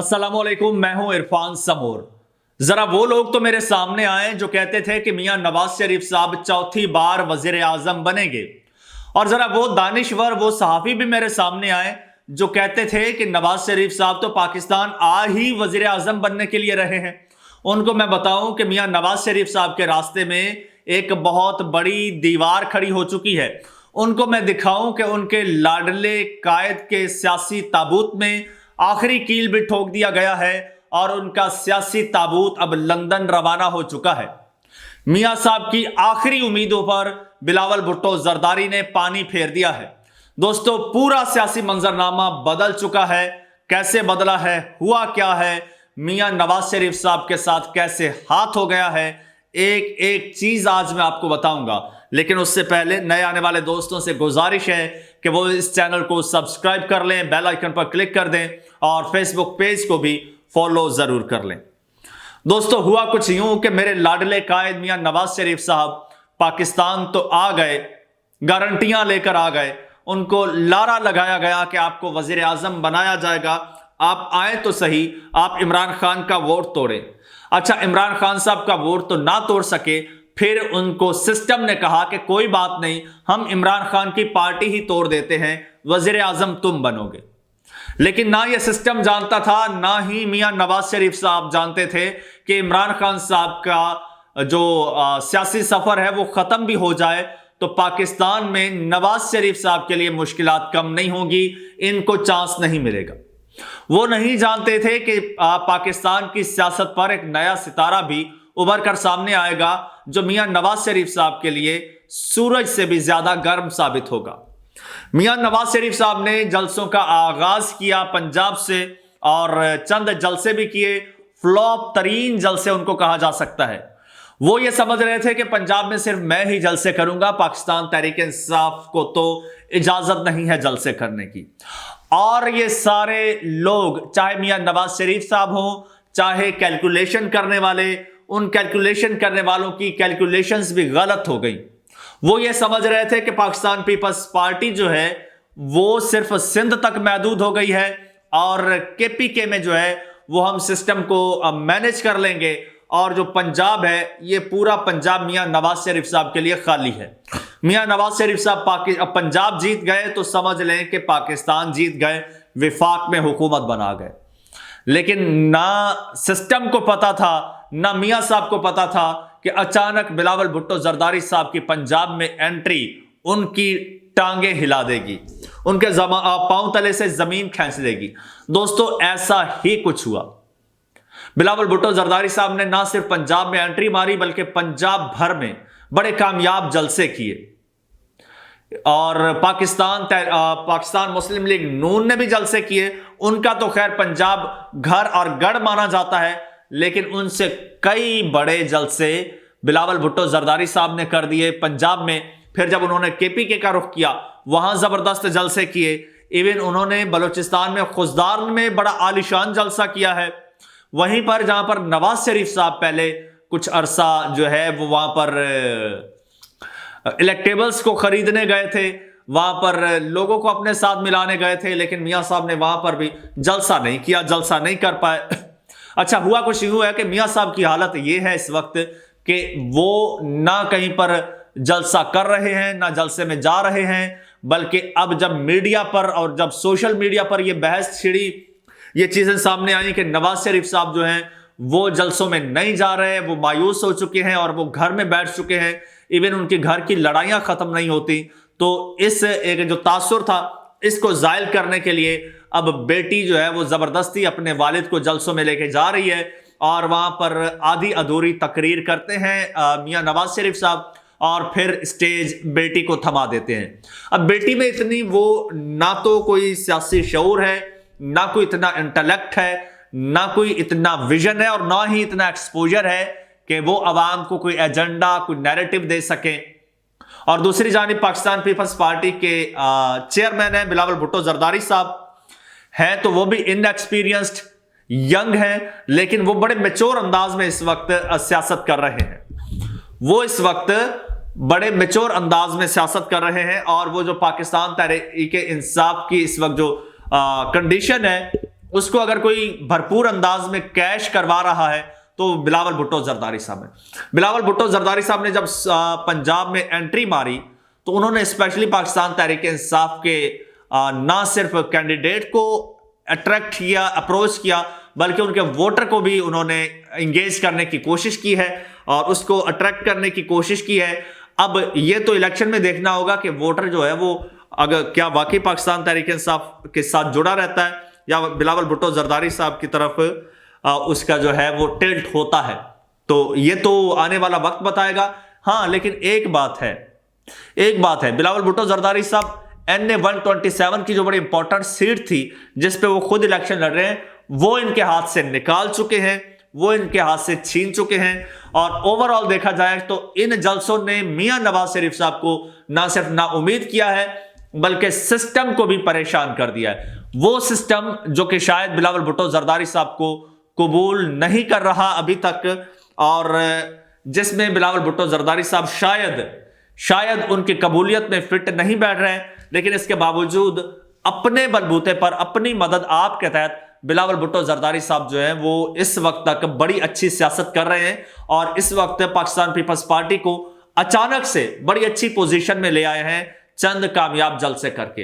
अस्सलामुअलैकुम, मैं हूं इरफान समूर। जरा वो लोग तो मेरे सामने आए जो कहते थे कि मियां नवाज शरीफ साहब चौथी बार वजीर आजम बनेंगे, और जरा वो दानिश्वर, वो सहाफी भी मेरे सामने आए जो कहते थे कि नवाज शरीफ साहब तो पाकिस्तान आ ही वजीर आजम बनने के लिए रहे हैं। उनको मैं बताऊं कि मियां नवाज शरीफ साहब के रास्ते में एक बहुत बड़ी दीवार खड़ी हो चुकी है। उनको मैं दिखाऊं कि उनके लाडले कायद के सियासी ताबूत में आखिरी कील भी ठोक दिया गया है और उनका सियासी ताबूत अब लंदन रवाना हो चुका है। मियां साहब की आखिरी उम्मीदों पर बिलावल भुट्टो जरदारी ने पानी फेर दिया है। दोस्तों, पूरा सियासी मंजरनामा बदल चुका है। कैसे बदला है, हुआ क्या है, मियां नवाज शरीफ साहब के साथ कैसे हाथ हो गया है, एक एक चीज आज मैं आपको बताऊंगा। लेकिन उससे पहले नए आने वाले दोस्तों से गुजारिश है कि वो इस चैनल को सब्सक्राइब कर लें, बेल आइकन पर क्लिक कर दें और फेसबुक पेज को भी फॉलो जरूर कर लें। दोस्तों, हुआ कुछ यूं कि मेरे लाडले कायद मियां नवाज शरीफ साहब पाकिस्तान तो आ गए, गारंटियां लेकर आ गए। उनको लारा लगाया गया कि आपको वजीर आजम बनाया जाएगा, आप आए तो सही, आप इमरान खान का वोट तोड़ें। अच्छा, इमरान खान साहब का वोट तो ना तोड़ सके, फिर उनको सिस्टम ने कहा कि कोई बात नहीं, हम इमरान खान की पार्टी ही तोड़ देते हैं, वजीर आजम तुम बनोगे। लेकिन ना ये सिस्टम जानता था, ना ही मियां नवाज शरीफ साहब जानते थे कि इमरान खान साहब का जो सियासी सफर है वो खत्म भी हो जाए तो पाकिस्तान में नवाज शरीफ साहब के लिए मुश्किलात कम नहीं होंगी, इनको चांस नहीं मिलेगा। वो नहीं जानते थे कि पाकिस्तान की सियासत पर एक नया सितारा भी उभर कर सामने आएगा जो मियां नवाज शरीफ साहब के लिए सूरज से भी ज्यादा गर्म साबित होगा। मियां नवाज शरीफ साहब ने जलसों का आगाज किया पंजाब से, और चंद जलसे भी किए, फ्लॉप तरीन जलसे उनको कहा जा सकता है। वो ये समझ रहे थे कि पंजाब में सिर्फ मैं ही जलसे करूंगा, पाकिस्तान तहरीक इंसाफ को तो इजाजत नहीं है जलसे करने की। और ये सारे लोग, चाहे मियां नवाज शरीफ साहब हो, चाहे कैलकुलेशन करने वाले, उन कैलकुलेशन करने वालों की कैलकुलेशंस भी गलत हो गई। वो ये समझ रहे थे कि पाकिस्तान पीपल्स पार्टी जो है वो सिर्फ सिंध तक महदूद हो गई है और केपीके में जो है वो हम सिस्टम को मैनेज कर लेंगे, और जो पंजाब है, ये पूरा पंजाब मियां नवाज शरीफ साहब के लिए खाली है। मियां नवाज शरीफ साहब पंजाब जीत गए तो समझ लें कि पाकिस्तान जीत गए, विफाक में हुकूमत बना गए। लेकिन ना सिस्टम को पता था, ना मियां साहब को पता था कि अचानक बिलावल भुट्टो जरदारी साहब की पंजाब में एंट्री उनकी टांगे हिला देगी, उनके पांव तले से जमीन खींच देगी। दोस्तों, ऐसा ही कुछ हुआ। बिलावल भुट्टो जरदारी साहब ने ना सिर्फ पंजाब में एंट्री मारी बल्कि पंजाब भर में बड़े कामयाब जलसे किए, और पाकिस्तान मुस्लिम लीग नून ने भी जलसे किए। उनका तो खैर पंजाब घर और गढ़ माना जाता है, लेकिन उनसे कई बड़े जलसे बिलावल भुट्टो जरदारी साहब ने कर दिए पंजाब में। फिर जब उन्होंने केपीके का रुख किया, वहां जबरदस्त जलसे किए। इवन उन्होंने बलूचिस्तान में खुजदार में बड़ा आलिशान जलसा किया है। वहीं पर जहां पर नवाज शरीफ साहब पहले कुछ अरसा जो है वो वहां पर इलेक्टेबल्स को खरीदने गए थे, वहां पर लोगों को अपने साथ मिलाने गए थे, लेकिन मियां साहब ने वहां पर भी जलसा नहीं किया, जलसा नहीं कर पाए। अच्छा, हुआ कुछ यूं है कि मियां साहब की हालत यह है इस वक्त कि वो ना कहीं पर जलसा कर रहे हैं, ना जलसे में जा रहे हैं, बल्कि अब जब मीडिया पर और जब सोशल मीडिया पर यह बहस छिड़ी, ये चीजें सामने आई कि नवाज शरीफ साहब जो हैं वो जलसों में नहीं जा रहे हैं, वो मायूस हो चुके हैं और वो घर में बैठ चुके हैं। इवन उनके घर की लड़ाइयां खत्म नहीं होती। तो इस एक जो तासुर था, इसको जायल करने के लिए अब बेटी जो है वो जबरदस्ती अपने वालिद को जलसों में लेके जा रही है, और वहां पर आधी अधूरी तकरीर करते हैं मियां नवाज शरीफ साहब, और फिर स्टेज बेटी को थमा देते हैं। अब बेटी में इतनी वो ना तो कोई सियासी शऊर है, ना कोई इतना इंटेलेक्ट है, ना कोई इतना विजन है, और ना ही इतना एक्सपोजर है कि वो आवाम को कोई एजेंडा, कोई नैरेटिव दे सके। और दूसरी जानिब पाकिस्तान पीपल्स पार्टी के चेयरमैन हैं बिलावल भुट्टो जरदारी साहब हैं, तो वो भी इनएक्सपीरियंस्ड यंग हैं, लेकिन वो बड़े मैच्योर अंदाज में इस वक्त सियासत कर रहे हैं। वो इस वक्त बड़े मैच्योर अंदाज में सियासत कर रहे हैं, और वो जो पाकिस्तान तहरीक इंसाफ की इस वक्त जो कंडीशन है उसको अगर कोई भरपूर अंदाज में कैश करवा रहा है तो बिलावल भुट्टो जरदारी साहब है। बिलावल भुट्टो जरदारी साहब ने जब पंजाब में एंट्री मारी तो उन्होंने स्पेशली पाकिस्तान तहरीक इंसाफ के ना सिर्फ कैंडिडेट को अट्रैक्ट किया, अप्रोच किया, बल्कि उनके वोटर को भी उन्होंने इंगेज करने की कोशिश की है और उसको अट्रैक्ट करने की कोशिश की है। अब ये तो इलेक्शन में देखना होगा कि वोटर जो है वो अगर क्या वाकई पाकिस्तान तहरीक इंसाफ के साथ जुड़ा रहता है या बिलावल भुट्टो जरदारी साहब की तरफ उसका जो है वो टिल्ट होता है। तो ये तो आने वाला वक्त बताएगा। हाँ, लेकिन एक बात है, बिलावल भुट्टो जरदारी साहब NA 127 की जो बड़ी इंपॉर्टेंट सीट थी जिस पे वो खुद इलेक्शन लड़ रहे हैं, वो इनके हाथ से निकाल चुके हैं, वो इनके हाथ से छीन चुके हैं। और ओवरऑल देखा जाए तो इन जलसों ने मियां नवाज शरीफ साहब को ना सिर्फ ना उम्मीद किया है बल्कि सिस्टम को भी परेशान कर दिया है। वो सिस्टम जो कि शायद बिलावल भुट्टो जरदारी साहब को कबूल नहीं कर रहा अभी तक, और जिसमें बिलावल भुट्टो जरदारी साहब शायद उनकी कबूलियत में फिट नहीं बैठ रहे हैं, लेकिन इसके बावजूद अपने बलबूते पर, अपनी मदद आप के तहत बिलावल भुट्टो जरदारी साहब जो है वो इस वक्त तक बड़ी अच्छी सियासत कर रहे हैं और इस वक्त पाकिस्तान पीपल्स पार्टी को अचानक से बड़ी अच्छी पोजीशन में ले आए हैं चंद कामयाब जलसे करके।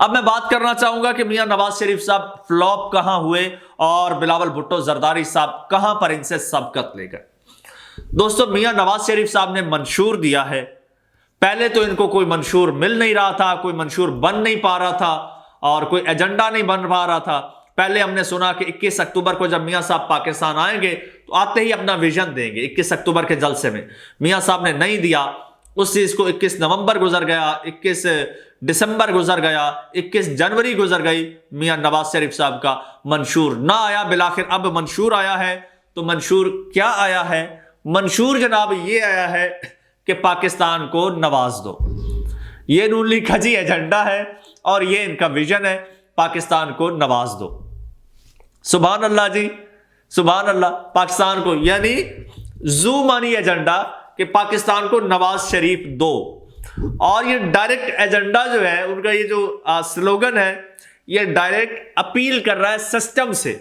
अब मैं बात करना चाहूंगा कि मियां नवाज शरीफ साहब फ्लॉप कहां हुए और बिलावल भुट्टो जरदारी साहब कहां पर इनसे सबकत ले गए। दोस्तों, मियां नवाज शरीफ साहब ने मंशूर दिया है। पहले तो इनको कोई मंशूर मिल नहीं रहा था, कोई मंशूर बन नहीं पा रहा था और कोई एजेंडा नहीं बन पा रहा था। पहले हमने सुना कि 21 अक्टूबर को जब मियां साहब पाकिस्तान आएंगे तो आते ही अपना विजन देंगे। 21 अक्टूबर के जलसे में मियां साहब ने नहीं दिया, उस चीज को 21 नवंबर गुजर गया, 21 दिसंबर गुजर गया, 21 जनवरी गुजर गई, मियां नवाज शरीफ साहब का मंशूर ना आया। बिलाखिर अब मंशूर आया है। तो मंशूर क्या आया है? मंशूर जनाब ये आया है कि पाकिस्तान को नवाज दो। ये नून लीग का जी एजेंडा है और ये इनका विजन है, पाकिस्तान को नवाज दो। सुभान अल्लाह जी, सुभान अल्लाह। पाकिस्तान को, यानी जू मानी एजेंडा कि पाकिस्तान को नवाज शरीफ दो। और ये डायरेक्ट एजेंडा जो है उनका, ये जो स्लोगन है, ये डायरेक्ट अपील कर रहा है सिस्टम से।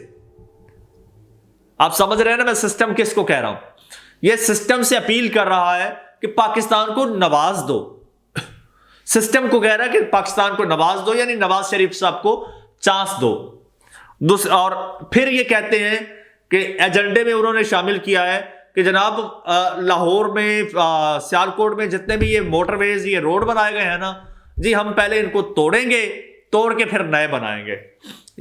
आप समझ रहे हैं ना मैं सिस्टम किसको कह रहा हूं? ये सिस्टम से अपील कर रहा है कि पाकिस्तान को नवाज दो। सिस्टम को कह रहा है कि पाकिस्तान को नवाज दो, यानी नवाज शरीफ साहब को चांस दो। और फिर ये कहते हैं कि एजेंडे में उन्होंने शामिल किया है कि जनाब लाहौर में, सियालकोट में जितने भी ये मोटरवेज, ये रोड बनाए गए हैं ना जी, हम पहले इनको तोड़ेंगे, तोड़ के फिर नए बनाएंगे।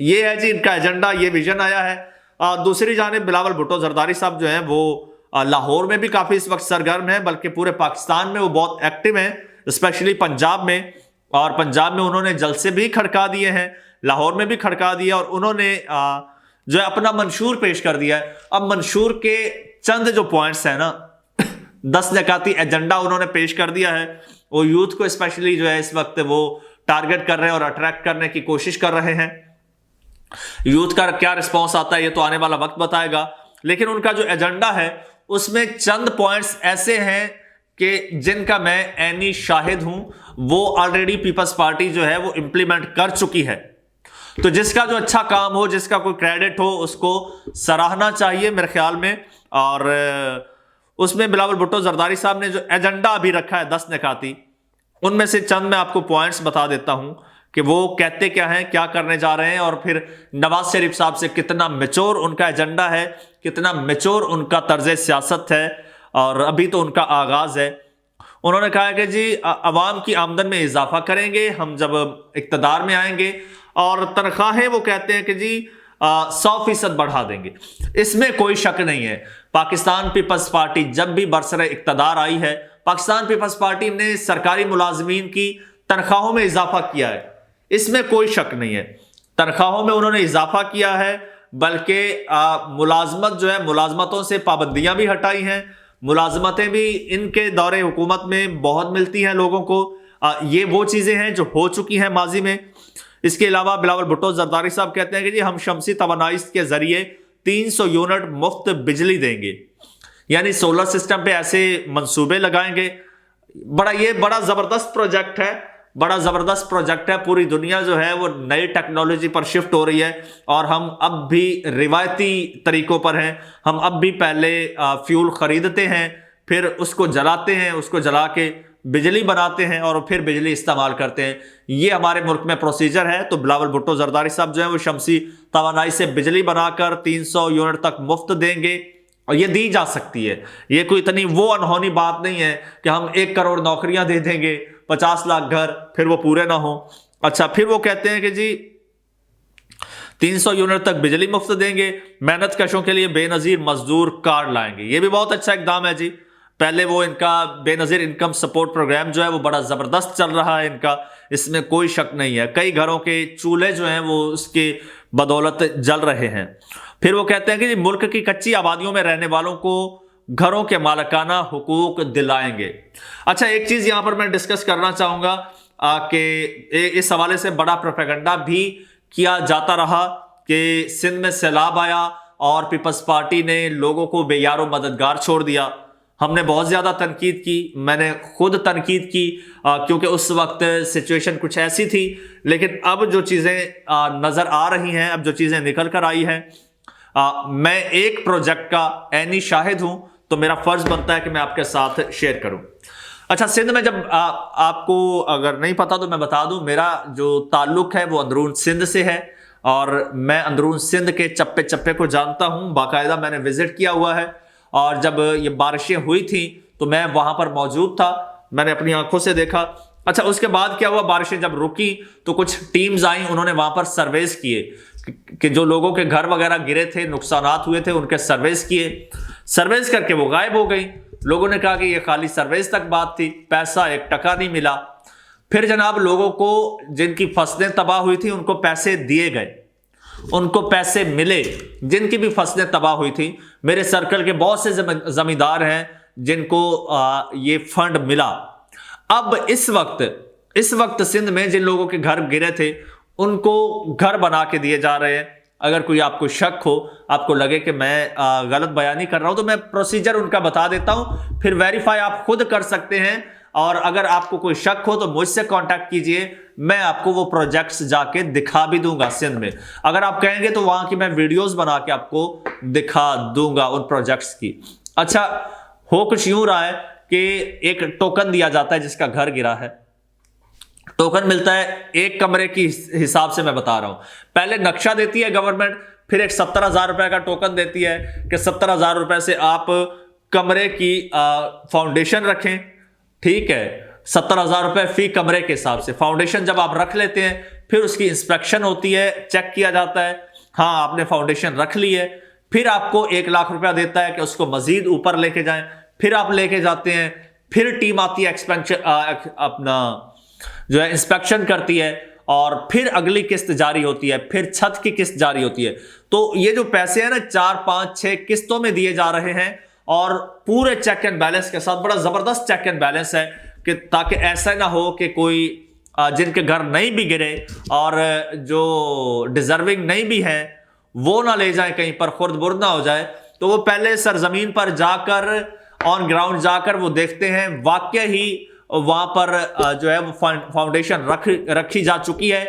ये है जी इनका एजेंडा, ये विजन आया है। दूसरी जानिब बिलावल भुट्टो जरदारी साहब जो हैं वो लाहौर में भी काफी इस वक्त सरगर्म है, बल्कि पूरे पाकिस्तान में वो बहुत एक्टिव हैं, स्पेशली पंजाब में। और पंजाब में उन्होंने जलसे भी खड़का दिए हैं, लाहौर में भी खड़का दिया और उन्होंने जो है अपना मंशूर पेश कर दिया है। अब मंशूर के चंद जो पॉइंट्स हैं ना 10 नकाती एजेंडा उन्होंने पेश कर दिया है। वो यूथ को स्पेशली जो है इस वक्त वो टारगेट कर रहे हैं और अट्रैक्ट करने की कोशिश कर रहे हैं। यूथ का क्या रिस्पॉन्स आता है ये तो आने वाला वक्त बताएगा, लेकिन उनका जो एजेंडा है उसमें चंद पॉइंट्स ऐसे हैं कि जिनका मैं ऐनी शाहिद हूं, वो ऑलरेडी पीपल्स पार्टी जो है वो इंप्लीमेंट कर चुकी है। तो जिसका जो अच्छा काम हो, जिसका कोई क्रेडिट हो, उसको सराहना चाहिए मेरे ख्याल में। और उसमें बिलावल भुट्टो जरदारी साहब ने जो एजेंडा अभी रखा है 10 निकाती, उनमें से चंद मैं आपको पॉइंट्स बता देता हूं कि वो कहते क्या हैं, क्या करने जा रहे हैं और फिर नवाज शरीफ साहब से कितना मैच्योर उनका एजेंडा है, कितना मैच्योर उनका तर्ज सियासत है और अभी तो उनका आगाज है। उन्होंने कहा है कि जी अवाम की आमदन में इजाफा करेंगे हम जब इक्तदार में आएंगे, और तनख्वाहें वो कहते हैं कि जी 100% बढ़ा देंगे। इसमें कोई शक नहीं है। पाकिस्तान पीपल्स पार्टी जब भी बरसरे इक्तदार आई है, पाकिस्तान पीपल्स पार्टी ने सरकारी मुलाजमीन की तनख्वाहों में इजाफा किया है, इसमें कोई शक नहीं है। तनख्वाहों में उन्होंने इजाफा किया है, बल्कि मुलाजमत जो है, मुलाजमतों से पाबंदियां भी हटाई हैं। मुलाजमतें भी इनके दौरे हुकूमत में बहुत मिलती हैं लोगों को। ये वो चीज़ें हैं जो हो चुकी हैं माजी में। इसके अलावा बिलावल भुट्टो जरदारी साहब कहते हैं कि जी हम शमसी तवानाई के जरिए 300 यूनिट मुफ्त बिजली देंगे, यानी सोलर सिस्टम पे ऐसे मंसूबे लगाएंगे। बड़ा ज़बरदस्त प्रोजेक्ट है बड़ा ज़बरदस्त प्रोजेक्ट है। पूरी दुनिया जो है वो नई टेक्नोलॉजी पर शिफ्ट हो रही है और हम अब भी रिवायती तरीकों पर हैं। हम अब भी पहले फ्यूल खरीदते हैं, फिर उसको जलाते हैं, उसको जला के बिजली बनाते हैं और फिर बिजली इस्तेमाल करते हैं। ये हमारे मुल्क में प्रोसीजर है। तो बिलावल भुट्टो जरदारी साहब जो है वो शमसी तवानाई से बिजली बनाकर 300 यूनिट तक मुफ्त देंगे और ये दी जा सकती है। ये कोई इतनी वो अनहोनी बात नहीं है कि हम 1 करोड़ नौकरियां दे देंगे, 50 लाख घर, फिर वो पूरे ना हो। अच्छा, फिर वो कहते हैं कि जी 300 यूनिट तक बिजली मुफ्त देंगे, मेहनत कशों के लिए बेनजीर मजदूर कार्ड लाएंगे। ये भी बहुत अच्छा इकदाम है जी। पहले वो इनका बेनजीर इनकम सपोर्ट प्रोग्राम जो है वो बड़ा जबरदस्त चल रहा है इनका, इसमें कोई शक नहीं है। कई घरों के चूल्हे जो हैं वो उसकी बदौलत जल रहे हैं। फिर वो कहते हैं कि मुल्क की कच्ची आबादियों में रहने वालों को घरों के मालिकाना हुकूक दिलाएंगे। अच्छा, एक चीज यहां पर मैं डिस्कस करना चाहूंगा कि इस हवाले से बड़ा प्रोपेगेंडा भी किया जाता रहा कि सिंध में सैलाब आया और पीपल्स पार्टी ने लोगों को बेयारो मददगार छोड़ दिया। हमने बहुत ज़्यादा तनकीद की, मैंने खुद तनकीद की क्योंकि उस वक्त सिचुएशन कुछ ऐसी थी। लेकिन अब जो चीज़ें नज़र आ रही हैं, अब जो चीज़ें निकल कर आई हैं, मैं एक प्रोजेक्ट का ऐनी शाहिद हूं, तो मेरा फ़र्ज़ बनता है कि मैं आपके साथ शेयर करूं। अच्छा, सिंध में जब आपको अगर नहीं पता तो मैं बता दूं, मेरा जो ताल्लुक़ है वो अंदरून सिंध से है और मैं अंदरून सिंध के चप्पे चप्पे को जानता हूं। बाकायदा मैंने विज़िट किया हुआ है और जब ये बारिशें हुई थी तो मैं वहां पर मौजूद था, मैंने अपनी आंखों से देखा। अच्छा, उसके बाद क्या हुआ, बारिशें जब रुकी तो कुछ टीम्स आई, उन्होंने वहां पर सर्वेस किए कि जो लोगों के घर वगैरह गिरे थे, नुकसानात हुए थे, उनके सर्वेस किए। सर्वेस करके वो गायब हो गई। लोगों ने कहा कि ये खाली सर्वेस तक बात थी, पैसा 1 टका नहीं मिला। फिर जनाब लोगों को जिनकी फसलें तबाह हुई थी उनको पैसे दिए गए, उनको पैसे मिले। जिनकी भी फसलें तबाह हुई थी, मेरे सर्कल के बहुत से जमींदार हैं जिनको ये फंड मिला। अब इस वक्त सिंध में जिन लोगों के घर गिरे थे उनको घर बना के दिए जा रहे हैं। अगर कोई आपको शक हो, आपको लगे कि मैं गलत बयानी कर रहा हूं, तो मैं प्रोसीजर उनका बता देता हूं, फिर वेरीफाई आप खुद कर सकते हैं। और अगर आपको कोई शक हो तो मुझसे कांटेक्ट कीजिए, मैं आपको वो प्रोजेक्ट्स जाके दिखा भी दूंगा सिंध में। अगर आप कहेंगे तो वहां की मैं वीडियोस बना के आपको दिखा दूंगा उन प्रोजेक्ट्स की। अच्छा, हो कुछ यूं रहा है कि एक टोकन दिया जाता है जिसका घर गिरा है, टोकन मिलता है 1 कमरे की हिसाब से मैं बता रहा हूं। पहले नक्शा देती है गवर्नमेंट, फिर एक 70,000 रुपए का टोकन देती है कि 70,000 रुपए से आप कमरे की फाउंडेशन रखें। ठीक है, 70,000 रुपए फी कमरे के हिसाब से फाउंडेशन जब आप रख लेते हैं, फिर उसकी इंस्पेक्शन होती है, चेक किया जाता है, हाँ आपने फाउंडेशन रख ली है। फिर आपको 1 लाख रुपया देता है कि उसको मजीद ऊपर लेके जाएं। फिर आप लेके जाते हैं, फिर टीम आती है एक्सपेंशन अपना जो है इंस्पेक्शन करती है और फिर अगली किस्त जारी होती है, फिर छत की किस्त जारी होती है। तो ये जो पैसे हैं ना 4, 5, 6 किस्तों में दिए जा रहे हैं और पूरे चेक एंड बैलेंस के साथ, बड़ा जबरदस्त चेक एंड बैलेंस है कि ताकि ऐसा ना हो कि कोई जिनके घर नहीं भी गिरे और जो डिजर्विंग नहीं भी है वो ना ले जाए, कहीं पर खुर्द बुर्द ना हो जाए। तो वो पहले सरजमीन पर जाकर, ऑन ग्राउंड जाकर वो देखते हैं वाकई ही वहां पर जो है वो फाउंडेशन रखी जा चुकी है।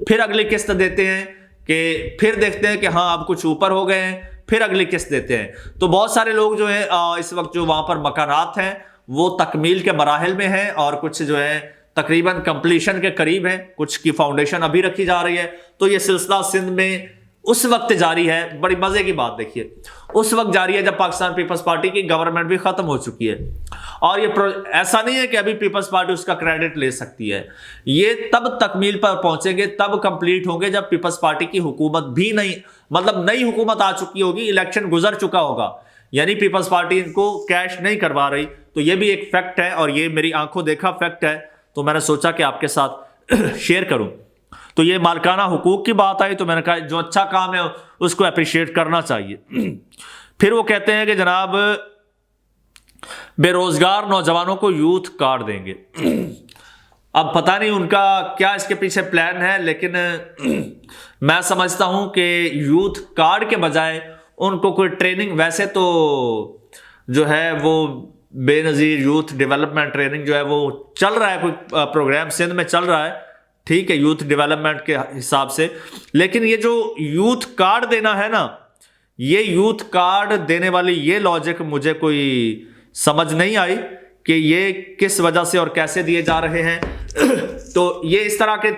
फिर अगली किस्त देते हैं कि फिर देखते हैं कि हाँ अब कुछ ऊपर हो गए हैं, फिर अगली किस्त देते हैं। तो बहुत सारे लोग जो है इस वक्त जो वहां पर मकानात हैं वो तकमील के मराहिल में हैं और कुछ जो है तकरीबन कंप्लीशन के करीब है, कुछ की फाउंडेशन अभी रखी जा रही है। तो ये सिलसिला सिंध में उस वक्त जारी है। बड़ी मजे की बात देखिए, उस वक्त जारी है जब पाकिस्तान पीपल्स पार्टी की गवर्नमेंट भी खत्म हो चुकी है। और ये ऐसा नहीं है कि अभी पीपल्स पार्टी उसका क्रेडिट ले सकती है। ये तब तकमील पर पहुंचेंगे, तब कंप्लीट होंगे जब पीपल्स पार्टी की हुकूमत भी नहीं, मतलब नई हुकूमत आ चुकी होगी, इलेक्शन गुजर चुका होगा, यानी पीपल्स पार्टी इनको कैश नहीं करवा रही। तो ये भी एक फैक्ट है और ये मेरी आंखों देखा फैक्ट है, तो मैंने सोचा कि आपके साथ शेयर करूं। तो ये मालिकाना हुकूक की बात आई तो मैंने कहा जो अच्छा काम है उसको अप्रिशिएट करना चाहिए। फिर वो कहते हैं कि जनाब बेरोजगार नौजवानों को यूथ कार्ड देंगे। अब पता नहीं उनका क्या इसके पीछे प्लान है, लेकिन मैं समझता हूं कि यूथ कार्ड के बजाय उनको कोई ट्रेनिंग, वैसे तो जो है वो बेनज़ीर यूथ डेवलपमेंट ट्रेनिंग जो है वो चल रहा है, कोई प्रोग्राम सिंध में चल रहा है, ठीक है, यूथ डेवलपमेंट के हिसाब से। लेकिन ये जो यूथ कार्ड देना है ना, ये यूथ कार्ड देने वाली ये लॉजिक मुझे कोई समझ नहीं आई कि ये किस वजह से और कैसे दिए जा रहे हैं। तो ये इस तरह के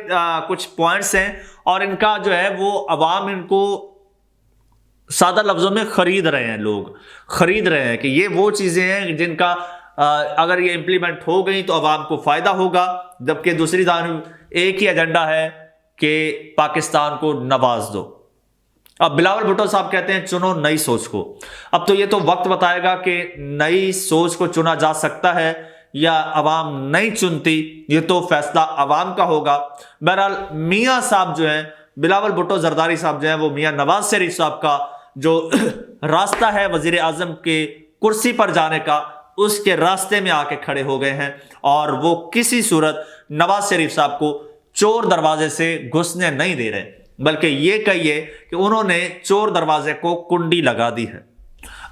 कुछ पॉइंट्स हैं और इनका जो है वो अवाम इनको सादा लफ्जों में खरीद रहे हैं, लोग खरीद रहे हैं कि ये वो चीजें हैं जिनका अगर ये इंप्लीमेंट हो गई तो अवाम को फायदा होगा। जबकि दूसरी जानब एक ही एजेंडा है कि पाकिस्तान को नवाज दो। अब बिलावल भुट्टो साहब कहते हैं चुनो नई सोच को। अब तो ये तो वक्त बताएगा कि नई सोच को चुना जा सकता है या अवाम नहीं चुनती, ये तो फैसला अवाम का होगा। बहरहाल मियाँ साहब जो हैं, बिलावल भुट्टो जरदारी साहब जो हैं, वो मियाँ नवाज शरीफ साहब का जो रास्ता है वजीर आजम के कुर्सी पर जाने का, उसके रास्ते में आके खड़े हो गए हैं और वो किसी सूरत नवाज शरीफ साहब को चोर दरवाजे से घुसने नहीं दे रहे, बल्कि ये कहिए कि उन्होंने चोर दरवाजे को कुंडी लगा दी है।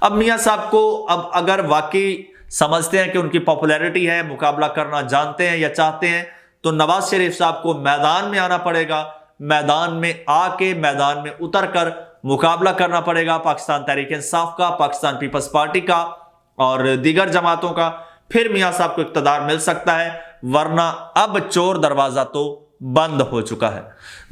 अब मियाँ साहब को अब अगर वाकई समझते हैं कि उनकी पॉपुलैरिटी है, मुकाबला करना जानते हैं या चाहते हैं, तो नवाज शरीफ साहब को मैदान में आना पड़ेगा। मैदान में आके मैदान में उतर कर मुकाबला करना पड़ेगा पाकिस्तान तहरीक इंसाफ का, पाकिस्तान पीपल्स पार्टी का और दीगर जमातों का। फिर मियाँ साहब को इक़्तिदार मिल सकता है, वरना अब चोर दरवाजा तो बंद हो चुका है।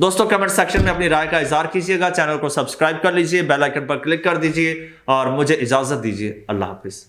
दोस्तों कमेंट सेक्शन में अपनी राय का इजहार कीजिएगा, चैनल को सब्सक्राइब कर लीजिए, बेल आइकन पर क्लिक कर दीजिए और मुझे इजाजत दीजिए। अल्लाह हाफिज।